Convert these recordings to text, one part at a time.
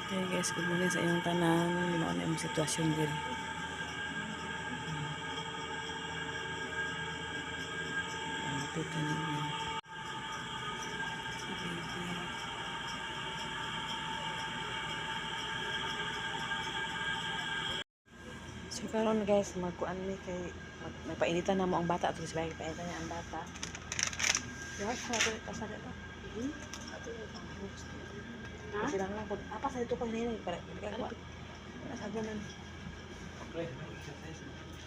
Okay guys, good morning sa inyong tanan. Mao na imong sitwasyon diri. Malapit na ninyo. Si baby. So karon guys, magkuan mi kay nagpainitan na mo ang bata. Ito si baby, painitan niya ang bata. Yes, sabi ka sa dito. Ha? Kasi lang lang. Apa sa dito ko hinay. Para gagawa. Sabi man.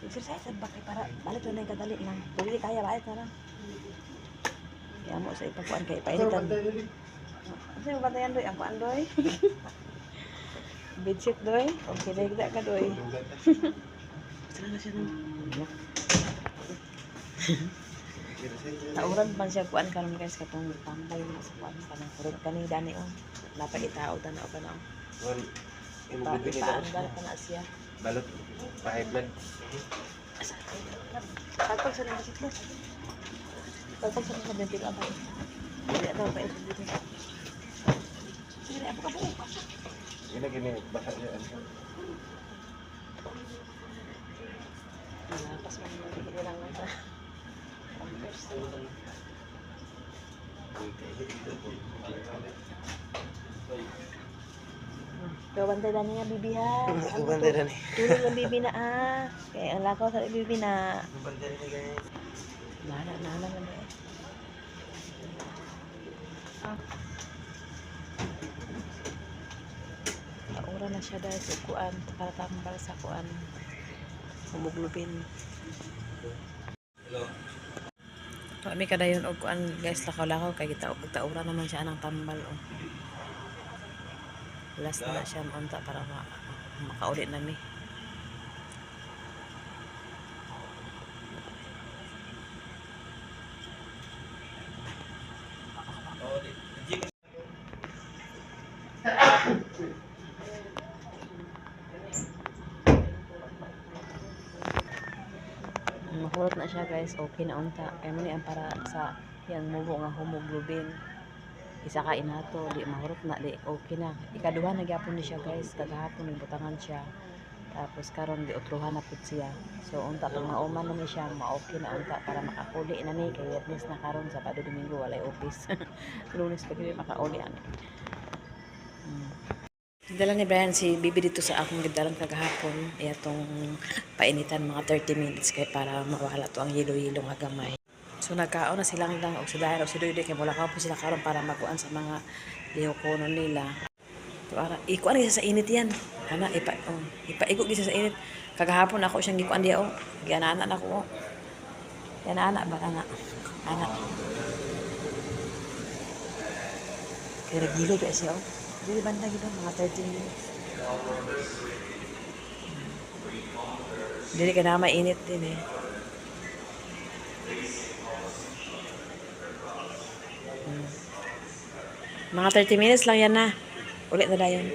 Exercise ba kay para balik na yung kadali lang. Dili kaya balik na lang. Kaya mo sa ipakuan kay painitan. Ano yung bantayan doy? Ang kuan doy? Bedsheet doy? Okay, nagda ka doy. Sala na siya nung. Tauran man siya kuan karon guys katong tambay na sa kuan kanang kurog kani dani on. Napaitao tanaw ka na. Paandar pa na siya. Balot pa-hybrid. Pagpag sa nang siklo. Pagpag sa nang bentil abay. Hindi ato pa ito dito. Sige, ako ka po. Gini basa niya. Pas man dito lang na. Ikaw bantay na niya, bibi ha. Ako bantay na ni. Tulog ang bibi na ah. Kaya ang lakaw sa bibi na. Ako bantay na guys. Nana na eh. Kaura na siya dahil sa kuan. Para tambal sa kuan. Humuglupin. Hello. Kami kadayon og kuan guys, lakaw-lakaw kay kita og taura naman siya ng tambal oh. Last na siya maunta para makaulit na mi. Mahulot na siya guys, okay na unta. Kaya mo ang para sa yang mubo nga hemoglobin. Isa ka inato, di mahulot na, di okay na. Ikaduha na gyapon ni siya guys, kagahapon nagbutangan siya. Tapos karon di utruhan na pud siya. So unta pag mauman na ni siya, ma-okay na unta para makakuli na ni kay Witness na karon Sabado Domingo walay office. Lunes pa gyud makauli ani. Dala ni Brian si Bibi dito sa akong gidalan kagahapon. Iyatong painitan mga 30 minutes kay para mawala to ang yelo-yelo nga gamay. So nagkaon na silang lang og si Brian og si Doy kay wala ka po sila karon para makuan sa mga lihokonon nila. So ara ikuan sa init yan. Ana ipaigog gisa sa init. Kagahapon ako siyang gikuan diha oh. Gianana na ko. Gianana ba ana? Ana. Kaya gilo ba siya oh. Dili banda gid mga 30 minutes. Dili ka na mainit din eh. Mga 30 minutes lang yan na. Ulit na dayon.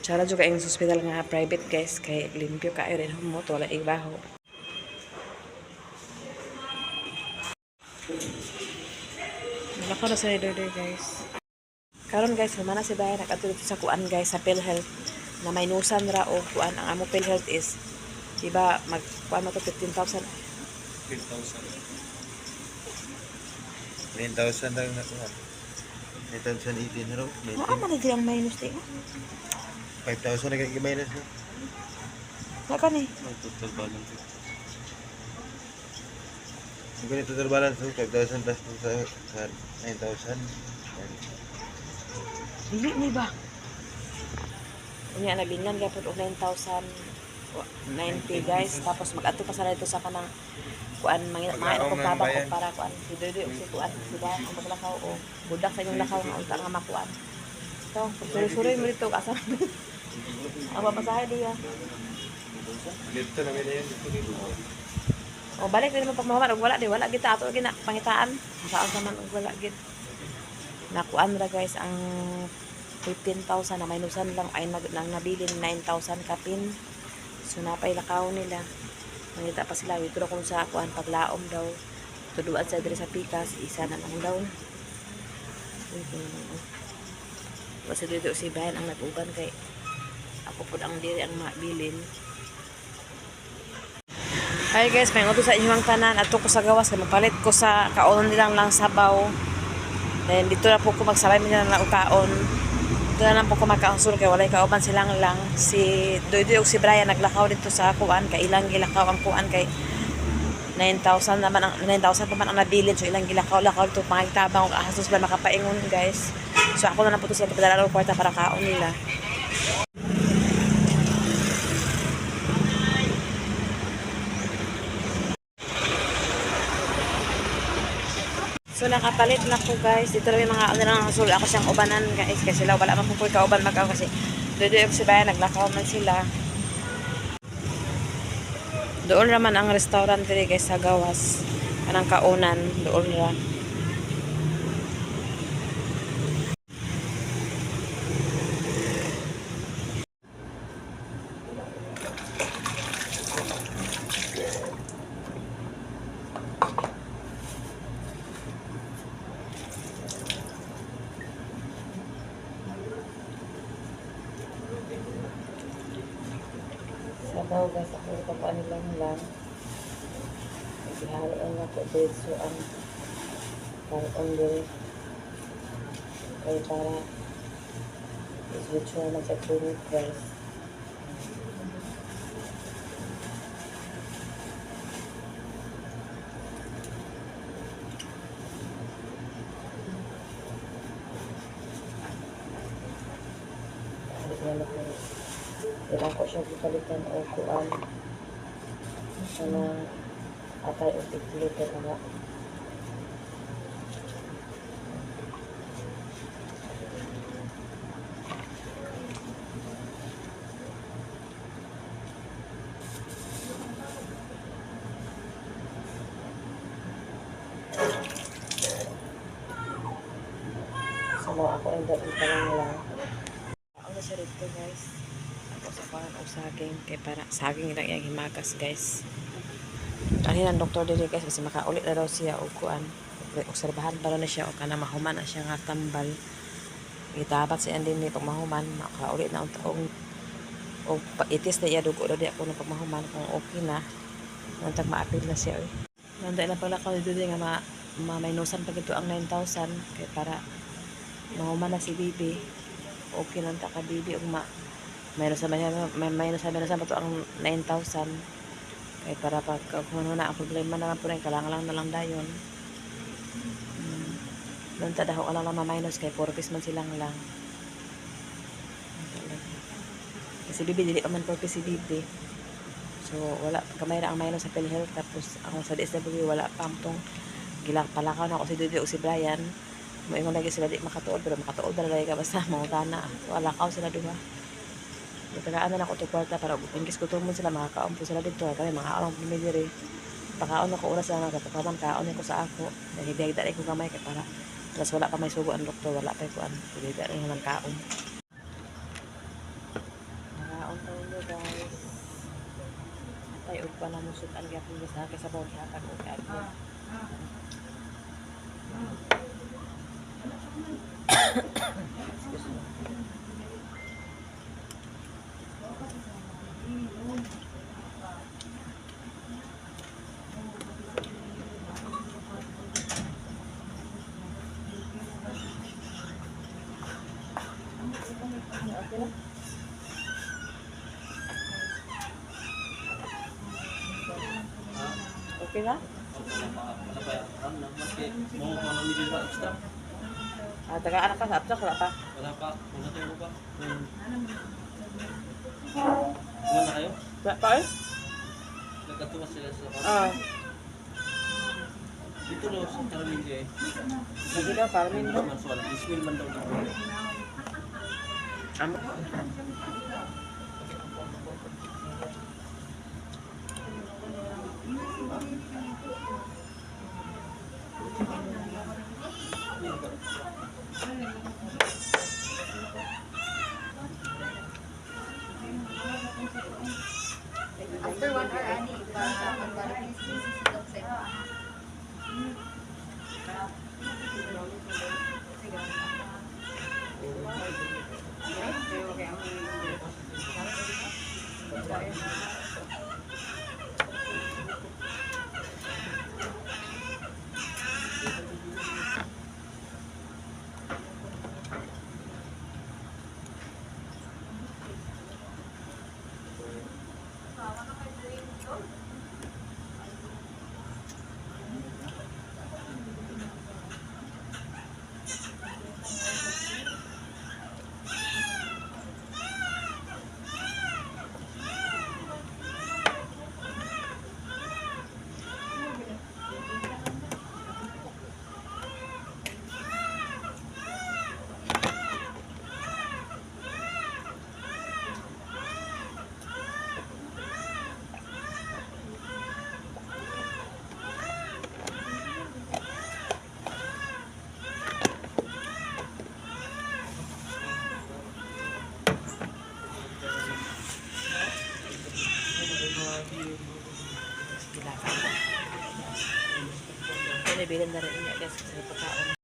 Tsara juga yung hospital nga private guys. Kay limpyo kayo rin mo. Wala ibaho. Nalakaw na sa Doy guys. Karon guys, humana si Bayan nakatulog sa kuan guys sa PhilHealth na may nusan ra o kuan ang amo PhilHealth is diba magkuan mo to 15,000. 15,000. 9,000 lang na kuha. 9,018 haro. Ano man di ang minus di mo? 5,000 na kay minus na. Naka ni. Total balance. Yung total balance 5,000 plus sa 9,000. Dili ni ba? Unya na binlan gyapon og 9,090 guys tapos mag-adto pa sa dito sa kanang kuan mga ko tabak ko para kuan si Doy og si kuan sila ang maglakaw o budak sa inyong lakaw nga unta nga makuan. So, suri-suri mo dito asa. Ang papasahe diya. Dito na yan. O balik din mo pag mahuman og wala kita ato gina pangitaan. Saan sa man og wala gid. Nakuan ra guys ang 15,000 na minusan lang ay nang nabilin 9,000 kapin. So napay lakaw nila. Nangita pa sila, ito na kung sa kuan paglaom daw. Tuduan sa diri sa pikas, isa na lang daw. Kasi dito si Brian ang nag-uban kay ako po ang diri ang mabilin. Hi guys, may utos sa inyong tanan. Ato ko sa gawas, kay mapalit ko sa kaon nilang lang sabaw. Then dito na po ko magsabay nila na kaon. Dito na lang po ko makaonsur kay walay kauban silang lang. Si Doydoy ug si Brian naglakaw dito sa kuan, kay ilang gilakaw ang kuan kay 9,000 naman ang 9,000 pa man ang nabilin, so ilang gilakaw-lakaw dito pangitabang ug asos ba makapaingon guys. So ako na lang po to sila padala og kwarta para kaon nila. So nakapalit na ko guys. Dito lang yung mga ano lang sul ako siyang ubanan guys kasi sila wala man po kauban magaw kasi doon yung si Bayan naglakaw man sila. Doon naman ang restaurant diri guys sa gawas. Kanang kaunan doon ra. Sabaw guys, ako ito po nilang lang. Ihaloan na po dito ang karon diri. Kaya para is-ritual na sa tunod guys. Kailangan ko siya pipalitan o kuan na atay o tiklito na so ako ang dati pa lang ako na siya rito guys. Sa kuan o saging kay para saging lang yang himagas guys. Ani ang doktor dili guys kasi makaulit na daw siya og kuan. Obserbahan para na siya o kana mahuman na siya nga tambal. Gitabat siya din ni pag mahuman makaulit na og itis na iya dugo daw di ako na pag mahuman kung okay na. Nantag maapil na siya. Nanday na pala ko dito nga mainusan pag ito ang 9,000 kay para mahuman na si Bibi. Okay lang ta ka Bibi og mayroon sa ba ito ang 9,000 kaya para pag kung ano na ang problema naman po rin kalangan na lang dayon doon ta daho ka lang ma-minus kaya 4 piece man silang lang kasi Bibi dili pa man 4 piece si Bibi so wala kamay na ang minus sa PhilHealth tapos ako sa DSW wala pa tong palakaw na ako si Dudu o si Brian moingon lagi sila di makatuod pero makatuod na lagi ka basta mangutana so alakaw sila duha nagtagaan na ako ito kwarta para ingkis ko tumon sila makakaon po sila dito kami mga arang pumili pakaon ako oras na nagkatapaman kaon ko sa ako nahibigda rin ko kamay kaya para plus wala pa may sugo ang doktor wala pa yung nahibigda rin naman kaon nakaon tayo nyo guys atay og pa na musot ang gapon sa akin sa bawang hatag o kaagin excuse me. Okay na? Tagaan ka sa absak, wala pa? Wala pa. Wala tayo pa. Wala na kayo? Wala pa eh? Nagkatuwas sila sa dito daw sa Carolina eh. Sige daw, para min daw. Iswil man daw dito. After 1 hour, ani, sila. Kaya bilan na rin niya guys sa pagkaon.